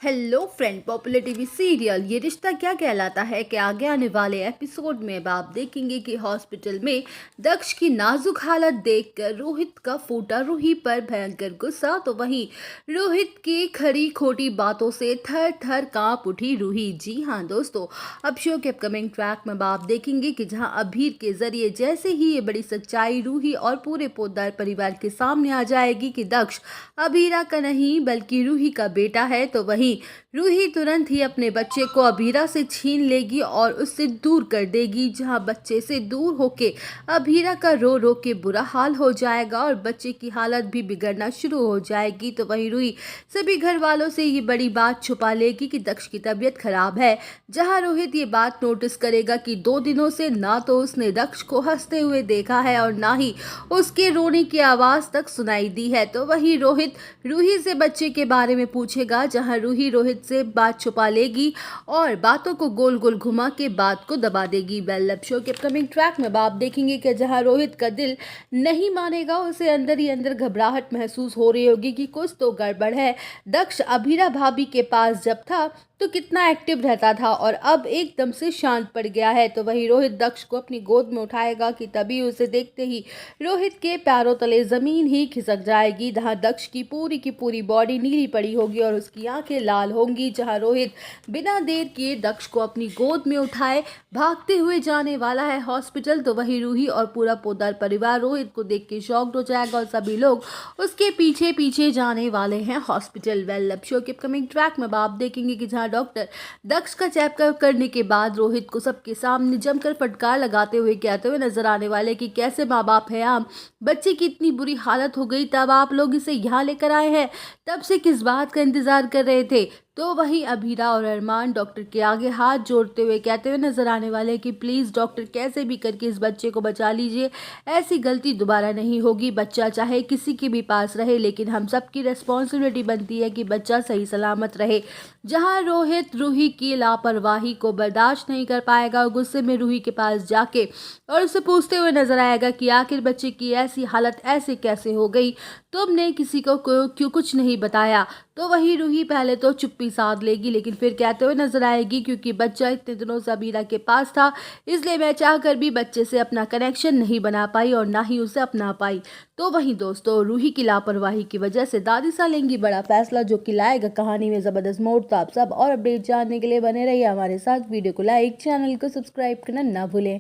Hello friend, popular TV serial ये रिश्ता क्या कहलाता है कि आगे आने वाले एपिसोड में अब आप देखेंगे कि हॉस्पिटल में दक्ष की नाजुक हालत देखकर रोहित का फूटा रूही पर भयंकर गुस्सा, तो वहीं रोहित की खरी खोटी बातों से थर थर कांप उठी रूही। जी हाँ दोस्तों, अब शो के अपकमिंग ट्रैक में अब आप देखेंगे कि जहां अभीर के जरिए जैसे ही ये बड़ी सच्चाई रूही और पूरे पोद्दार परिवार के सामने आ जाएगी कि दक्ष अभीरा का नहीं बल्कि रूही का बेटा है, तो वहीं रूही तुरंत ही अपने बच्चे को अभीरा से छीन लेगी और उससे दूर कर देगी। जहां बच्चे से दूर होके अभीरा का रो रो के बुरा हाल हो जाएगा और बच्चे की हालत भी बिगड़ना शुरू हो जाएगी। तो वहीं रूही सभी घर वालों से ये बड़ी बात छुपा लेगी कि दक्ष की तबीयत खराब है। जहां रोहित ये बात नोटिस करेगा कि 2 दिनों से ना तो उसने दक्ष को हंसते हुए देखा है और ना ही उसके रोने की आवाज तक सुनाई दी है। तो वहीं रोहित रूही से बच्चे के बारे में पूछेगा, जहां रूही रोहित से बात छुपा लेगी और बातों को गोल गोल घुमा के बात को दबा देगी। वेल, अब शो के अपकमिंग ट्रैक में आप देखेंगे कि जहां रोहित का दिल नहीं मानेगा, उसे अंदर ही अंदर घबराहट महसूस हो रही होगी कि कुछ तो गड़बड़ है। दक्ष अभीरा भाभी के पास जब था तो कितना एक्टिव रहता था और अब एकदम से शांत पड़ गया है। तो वही रोहित दक्ष को अपनी गोद में उठाएगा कि तभी उसे देखते ही रोहित के पैरों तले जमीन ही खिसक जाएगी। जहां दक्ष की पूरी बॉडी नीली पड़ी होगी और उसकी आंखें लाल होंगी। जहां रोहित बिना देर किए दक्ष को अपनी गोद में उठाए भागते हुए जाने वाला है हॉस्पिटल। तो वही रूही और पूरा पोद्दार परिवार रोहित को देख के शॉक्ड हो जाएगा और सभी लोग उसके पीछे पीछे जाने वाले हैं हॉस्पिटल। वेल, अब शो के अपकमिंग ट्रैक में आप देखेंगे कि जहां डॉक्टर दक्ष का चेकअप करने के बाद रोहित को सबके सामने जमकर फटकार लगाते हुए कहते हुए नजर आने वाले कि कैसे माँ बाप है आप, बच्चे की इतनी बुरी हालत हो गई तब आप लोग इसे यहाँ लेकर आए हैं, तब से किस बात का इंतजार कर रहे थे। तो वहीं अभीरा और अरमान डॉक्टर के आगे हाथ जोड़ते हुए कहते हुए नजर आने वाले कि प्लीज़ डॉक्टर कैसे भी करके इस बच्चे को बचा लीजिए, ऐसी गलती दोबारा नहीं होगी। बच्चा चाहे किसी के भी पास रहे, लेकिन हम सबकी रिस्पॉन्सिबिलिटी बनती है कि बच्चा सही सलामत रहे। जहां रोहित रूही की लापरवाही को बर्दाश्त नहीं कर पाएगा और गुस्से में रूही के पास जाके और उससे पूछते हुए नजर आएगा कि आखिर बच्चे की ऐसी हालत ऐसे कैसे हो गई, तुमने किसी को क्यों कुछ नहीं बताया। तो वही रूही पहले तो चुप्पी साध लेगी, लेकिन फिर कहते हुए नजर आएगी क्योंकि बच्चा इतने दिनों से अबीरा के पास था, इसलिए मैं चाहकर भी बच्चे से अपना कनेक्शन नहीं बना पाई और ना ही उसे अपना पाई। तो वहीं दोस्तों, रूही की लापरवाही की वजह से दादी सा लेंगी बड़ा फैसला जो कि लाएगा कहानी में जबरदस्त मोड़। तो आप सब और अपडेट जानने के लिए बने रहिए हमारे साथ। वीडियो को लाइक, चैनल को सब्सक्राइब करना ना भूलें।